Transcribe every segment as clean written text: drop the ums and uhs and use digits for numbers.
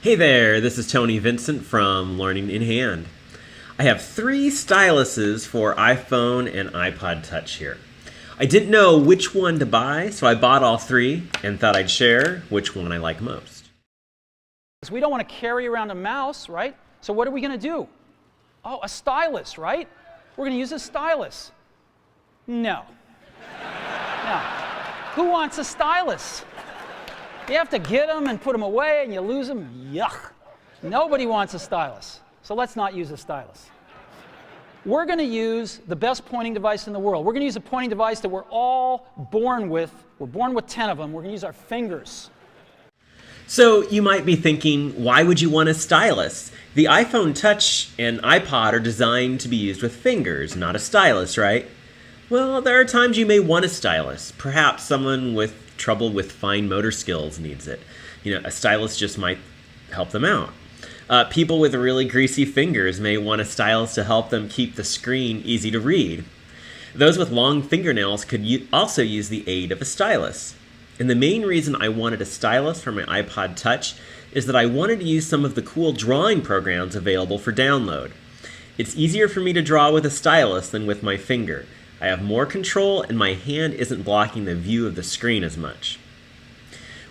Hey there, this is Tony Vincent from Learning in Hand. I have 3 styluses for iPhone and iPod Touch here. I didn't know which one to buy, so I bought all 3 and thought I'd share which one I like most. We don't want to carry around a mouse, right? So what are we going to do? Oh, a stylus, right? We're going to use a stylus. No. No. Who wants a stylus? You have to get them and put them away and you lose them. Yuck. Nobody wants a stylus. So let's not use a stylus. We're going to use the best pointing device in the world. We're going to use a pointing device that we're all born with. We're born with 10 of them. We're going to use our fingers. So you might be thinking, why would you want a stylus? The iPhone Touch and iPod are designed to be used with fingers, not a stylus, right? Well, there are times you may want a stylus. Perhaps someone with trouble with fine motor skills needs it. A stylus just might help them out. People with really greasy fingers may want a stylus to help them keep the screen easy to read. Those with long fingernails could also use the aid of a stylus. And the main reason I wanted a stylus for my iPod Touch is that I wanted to use some of the cool drawing programs available for download. It's easier for me to draw with a stylus than with my finger. I have more control and my hand isn't blocking the view of the screen as much.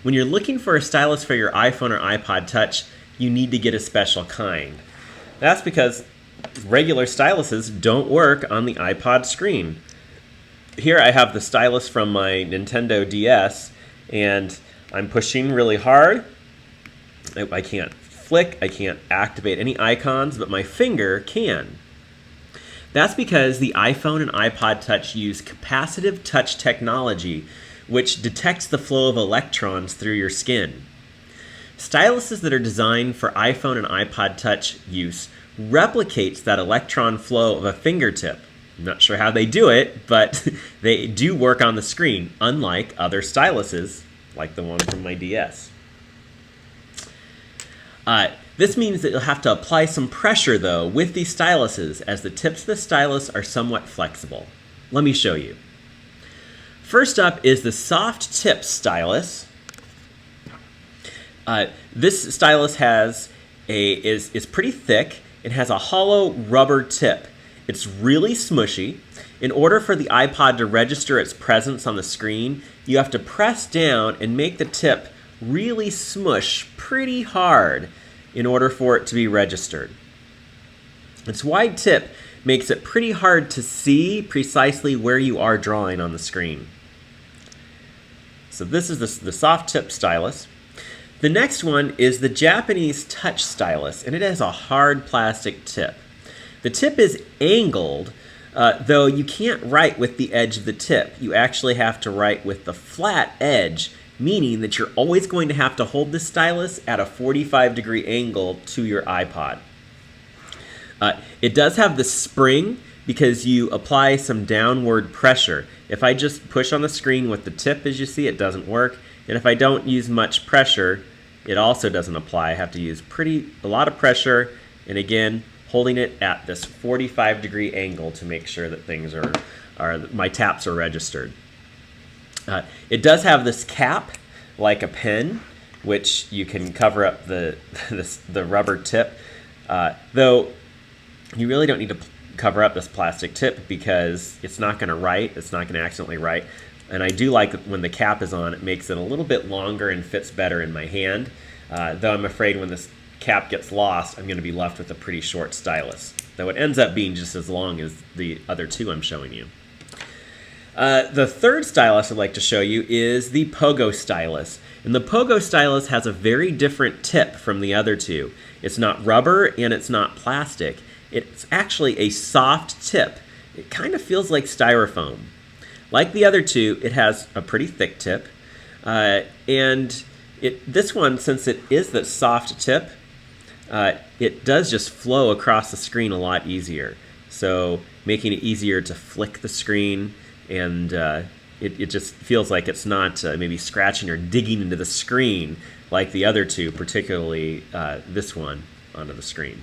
When you're looking for a stylus for your iPhone or iPod Touch, you need to get a special kind. That's because regular styluses don't work on the iPod screen. Here I have the stylus from my Nintendo DS and I'm pushing really hard. I can't flick, I can't activate any icons, but my finger can. That's because the iPhone and iPod Touch use capacitive touch technology, which detects the flow of electrons through your skin. Styluses that are designed for iPhone and iPod Touch use replicates that electron flow of a fingertip. I'm not sure how they do it, but they do work on the screen, unlike other styluses, like the one from my DS. This means that you'll have to apply some pressure, though, with these styluses, as the tips of the stylus are somewhat flexible. Let me show you. First up is the soft tip stylus. This stylus is pretty thick. It has a hollow rubber tip. It's really smushy. In order for the iPod to register its presence on the screen, you have to press down and make the tip really smush pretty hard in order for it to be registered. Its wide tip makes it pretty hard to see precisely where you are drawing on the screen. So this is the soft tip stylus. The next one is the Japanese touch stylus, and it has a hard plastic tip. The tip is angled, though you can't write with the edge of the tip. You actually have to write with the flat edge, meaning that you're always going to have to hold the stylus at a 45-degree angle to your iPod. It does have the spring because you apply some downward pressure. If I just push on the screen with the tip, as you see, it doesn't work. And if I don't use much pressure, it also doesn't apply. I have to use a lot of pressure, and again, holding it at this 45-degree angle to make sure that things my taps are registered. It does have this cap, like a pen, which you can cover up the rubber tip. Though you really don't need to cover up this plastic tip because it's not going to write. It's not going to accidentally write. And I do like when the cap is on, it makes it a little bit longer and fits better in my hand. Though I'm afraid when this cap gets lost, I'm going to be left with a pretty short stylus. Though it ends up being just as long as the other 2 I'm showing you. The third stylus I'd like to show you is the pogo stylus. And the pogo stylus has a very different tip from the other 2. It's not rubber and it's not plastic. It's actually a soft tip. It kind of feels like styrofoam. Like the other 2, it has a pretty thick tip. And this one, since it is the soft tip, it does just flow across the screen a lot easier. So making it easier to flick the screen, and it just feels like it's not maybe scratching or digging into the screen like the other 2, particularly this one onto the screen.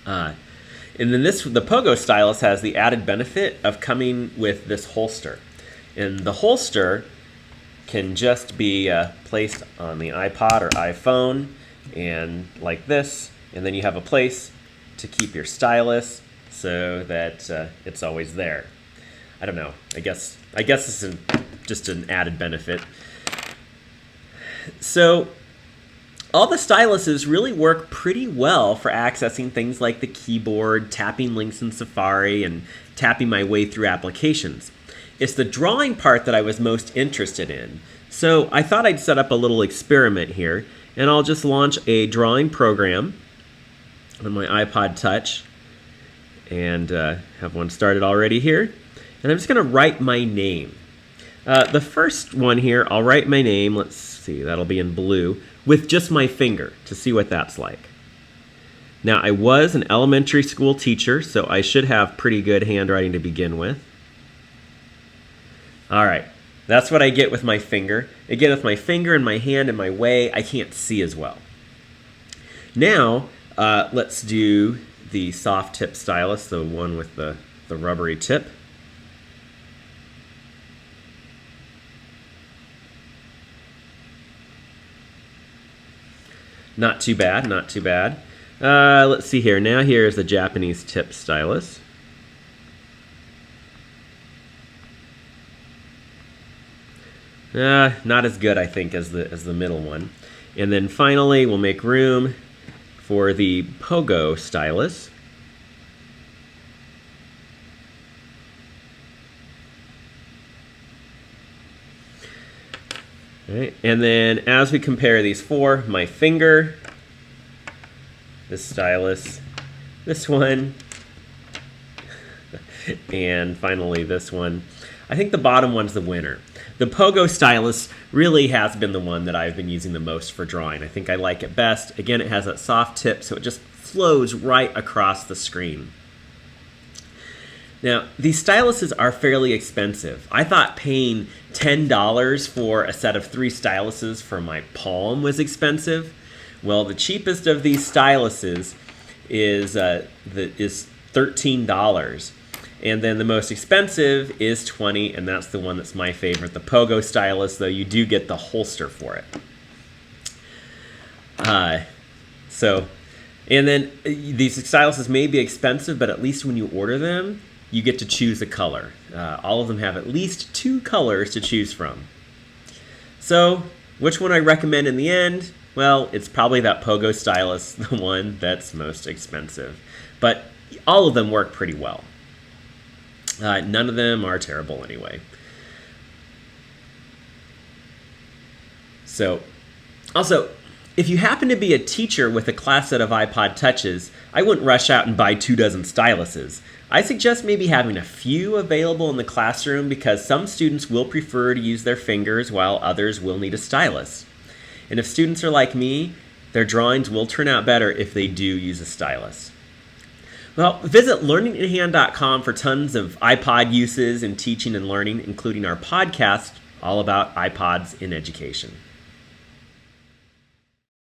And then the pogo stylus has the added benefit of coming with this holster. And the holster can just be placed on the iPod or iPhone. and like this, and then you have a place to keep your stylus so that it's always there. I don't know. I guess this is just an added benefit. So all the styluses really work pretty well for accessing things like the keyboard, tapping links in Safari, and tapping my way through applications. It's the drawing part that I was most interested in. So I thought I'd set up a little experiment here, and I'll just launch a drawing program on my iPod Touch, and have one started already here. And I'm just going to write my name. The first one here, I'll write my name. Let's see, that'll be in blue, with just my finger to see what that's like. Now, I was an elementary school teacher, so I should have pretty good handwriting to begin with. All right, that's what I get with my finger. Again, with my finger and my hand in my way, I can't see as well. Now, let's do the soft tip stylus, the one with the rubbery tip. Not too bad, not too bad. Let's see here. Now here's the Japanese tip stylus. Not as good, I think, as the middle one. And then finally, we'll make room for the pogo stylus. All right, and then as we compare these four, my finger, this stylus, this one, and finally this one, I think the bottom one's the winner. The pogo stylus really has been the one that I've been using the most for drawing. I think I like it best. Again, it has that soft tip, so it just flows right across the screen. Now, these styluses are fairly expensive. I thought paying $10 for a set of 3 styluses for my palm was expensive. Well, the cheapest of these styluses is $13. And then the most expensive is $20, and that's the one that's my favorite, the pogo stylus, though you do get the holster for it. And then these styluses may be expensive, but at least when you order them, you get to choose a color. All of them have at least 2 colors to choose from. So, which one I recommend in the end? Well, it's probably that pogo stylus, the one that's most expensive. But all of them work pretty well. None of them are terrible anyway. So, also, if you happen to be a teacher with a class set of iPod Touches, I wouldn't rush out and buy 24 styluses. I suggest maybe having a few available in the classroom because some students will prefer to use their fingers while others will need a stylus. And if students are like me, their drawings will turn out better if they do use a stylus. Well, visit learninginhand.com for tons of iPod uses in teaching and learning, including our podcast all about iPods in education.